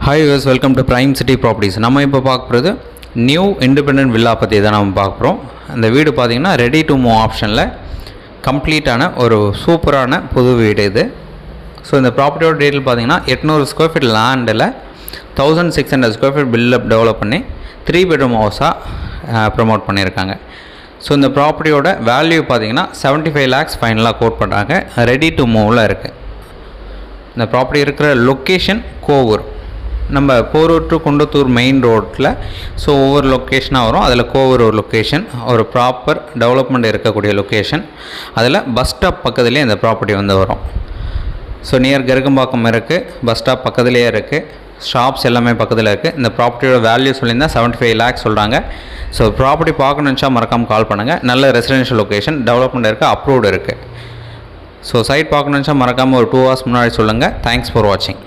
Hi use welcome to prime city properties. நம்ம இப்போ பார்க்க போகிறது நியூ இண்டிபெண்டன்ட் வில்லா பற்றி தான் நம்ம பார்க்க போகிறோம். அந்த வீடு பார்த்திங்கன்னா ரெடி டு மூவ் ஆப்ஷனில் கம்ப்ளீட்டான ஒரு சூப்பரான புது வீடு இது. ஸோ இந்த ப்ராப்பர்ட்டியோட டீட்டெயில் பார்த்திங்கன்னா 800 ஸ்கொயர் ஃபீட் லேண்டில் 1600 ஸ்கொயர் ஃபீட் பில்டப் டெவலப் பண்ணி 3 பெட்ரூம் ஹவுஸாக ப்ரமோட் பண்ணியிருக்காங்க. ஸோ இந்த ப்ராப்பர்ட்டியோட வேல்யூ பார்த்திங்கன்னா 75 lakhs ஃபைனலாக கோட் பண்ணுறாங்க. ரெடி டு மூவில் இருக்குது. இந்த ப்ராப்பர்ட்டி இருக்கிற லொக்கேஷன் கோவூர். நம்ம போரூர் டு குண்டத்தூர் மெயின் ரோட்டில். ஸோ ஒவ்வொரு லொக்கேஷனாக வரும். அதில் கோவூர் ஒரு லொக்கேஷன், ஒரு ப்ராப்பர் டெவலப்மெண்ட் இருக்கக்கூடிய லொக்கேஷன். அதில் பஸ் ஸ்டாப் பக்கத்துலேயே இந்த ப்ராப்பர்ட்டி வரும். ஸோ நியர் கருகம்பாக்கம் இருக்குது, பஸ் ஸ்டாப் பக்கத்துலேயே இருக்குது, ஷாப்ஸ் எல்லாமே பக்கத்தில் இருக்குது. இந்த ப்ராப்பர்ட்டியோட வேல்யூ சொல்லியிருந்தால் 75 lakhs சொல்கிறாங்க. ஸோ ப்ராப்பர்ட்டி பார்க்கணுன்னு மறக்காமல் கால் பண்ணுங்கள். நல்ல ரெசிடென்ஷியல் லொக்கேஷன், டெவலப்மெண்ட் இருக்குது, அப்ரூவ்டு இருக்குது. ஸோ சைட் பார்க்கணுன்னு மறக்காமல் ஒரு 2 hours முன்னாடி சொல்லுங்கள். தேங்க்ஸ் ஃபார் வாட்சிங்.